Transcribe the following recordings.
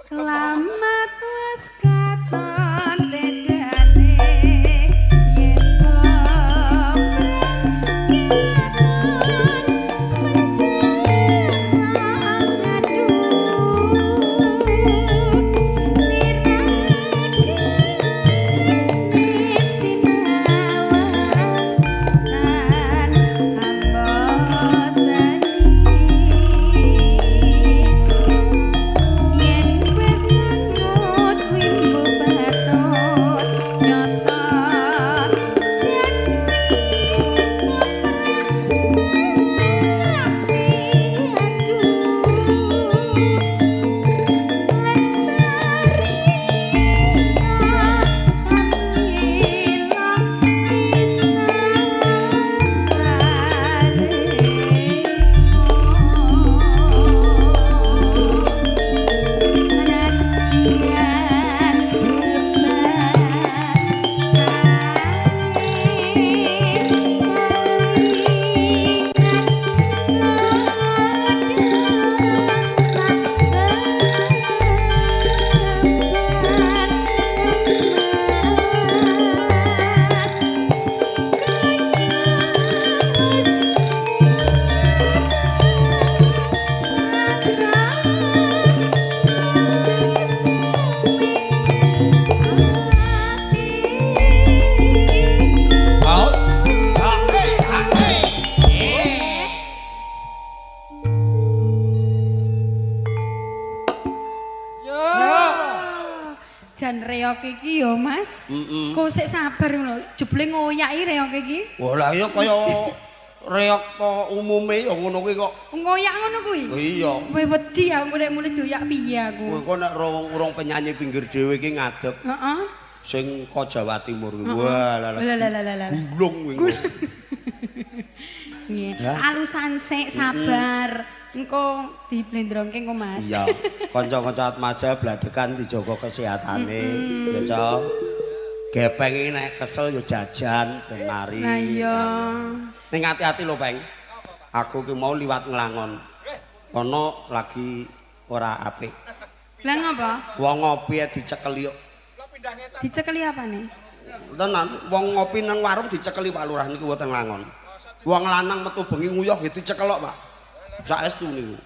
Lamat wis katon bedane yen koprang katon mencerang aduh lirake sinawan kan hamba yen wis sangut wimbo batot nyata janji jan reok iki yo Mas. Kok sik sabar ngono. Jeble ngoyaki reok iki. Wah lah ya kaya reok umume ya ngono kuwi kok. Ngoyak ngono kuwi? Iya. Kowe wedi aku nek mulih doyak piye aku. Kowe kok nek urung penyanyi pinggir dhewe iki ngadeg. Heeh. Sing kok Jawa Timur kuwi. Wah lah. Lah. Gulung kuwi. Nggih. Alusan sik sabar. Engko diblendrongke engko Mas. Iya. Kanca-kanca Atmaja bladekan dijaga kesehatane. Ya, Cok. Gepeng iki nek kesel ya jajan ben mari. Lah iya. Ning ati-ati lho, Peng. Aku ki mau liwat nglangon. Kono lagi ora apik. Lah ngapa? Wong ngopi dicekeli kok. Dicekeli apane? Tenan, wong ngopi nang warung dicekeli Pak Lurah niku wonten nglangon. Wong lanang metu bengi nguyuh nggih dicekel kok, Pak. Saestu niku.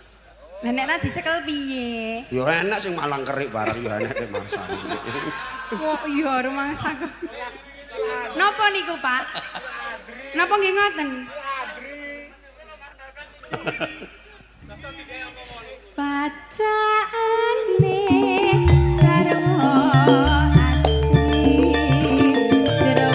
Lah nek ra dicekel piye? Ya enak sing malang kerik bareng ya enak nek mangsane. Kok iya rumangsa. Napa niku, Pak? Napa nggih ngoten? Bacaane sarwa asih jero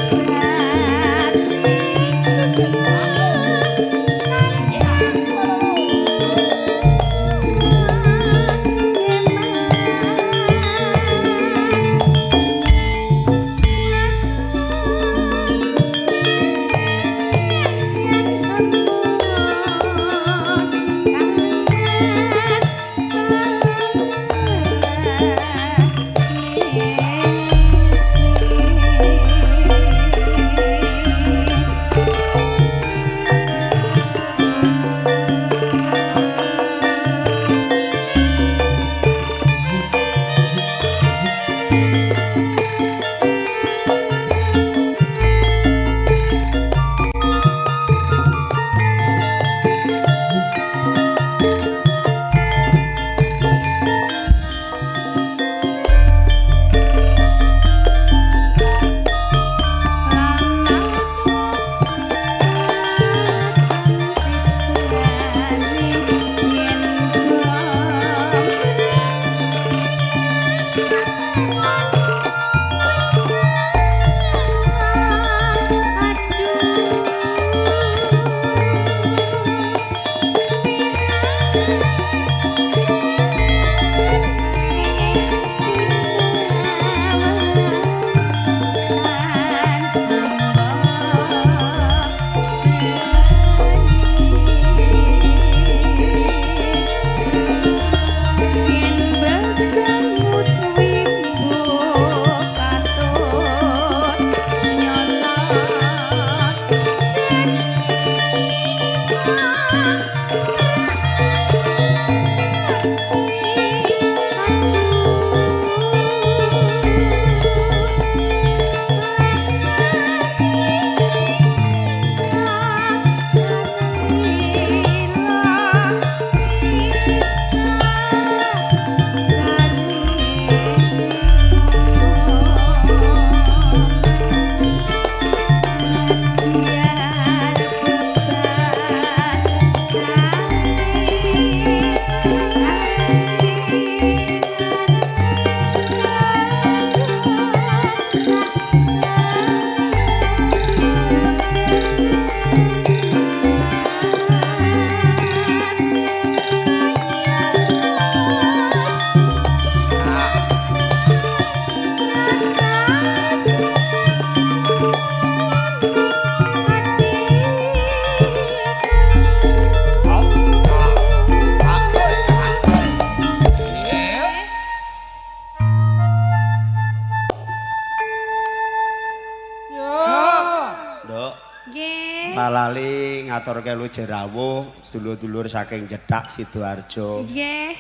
ora lali ngaturke lu Jerawuh, dulur-dulur saking Jedhak Sidoarjo. Nggih.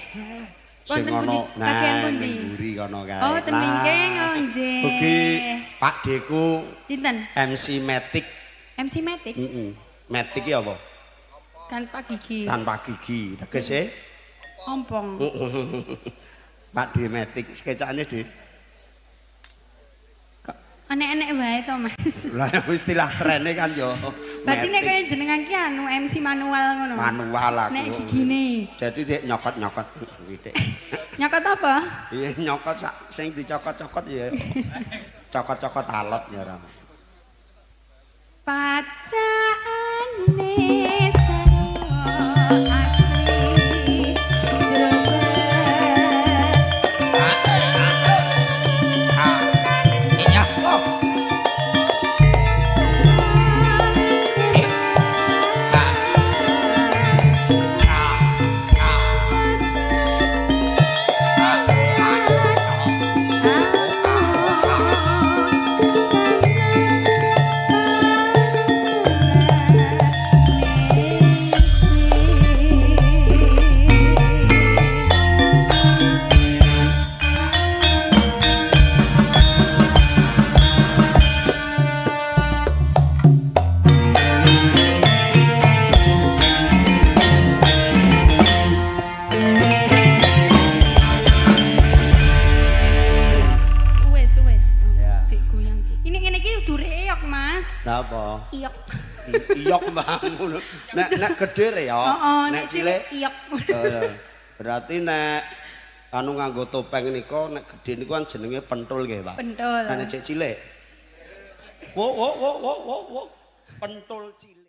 Sing Wonten ana pundi? Bagian pundi? mburi kono kae. Oh, ten mingking, oh nggih. Ugi Pak Deku Dinten? MC Matic. MC Matic Heeh. Matic ki apa? tanpa gigi. Tanpa gigi. Tegese Ompong. Pak De Matic kecane, Dik. Kok enek-enek wae to, Mas. Lah istilah trene kan yo. Berarti nek kaya jenengan ki anu MC manual ngono. Manual aku. Nek gigine. Jadi dik nyokot-nyokot titik. Nyokot apa? Iya nyokot sing dicokot-cokot ya. Cokot-cokot alot ya Ram. Pacaane sarwa asli jrobe. Iya. Oh. Napa? Iyok. Iyok bangun. Nek gedhe ya. Nek cilik iyok. Berarti nek anu nganggo topeng nika nek gedhe niku kan jenenge pentul nggih, Pak. Pentul. Nek cilik. Wo. Pentul cilik.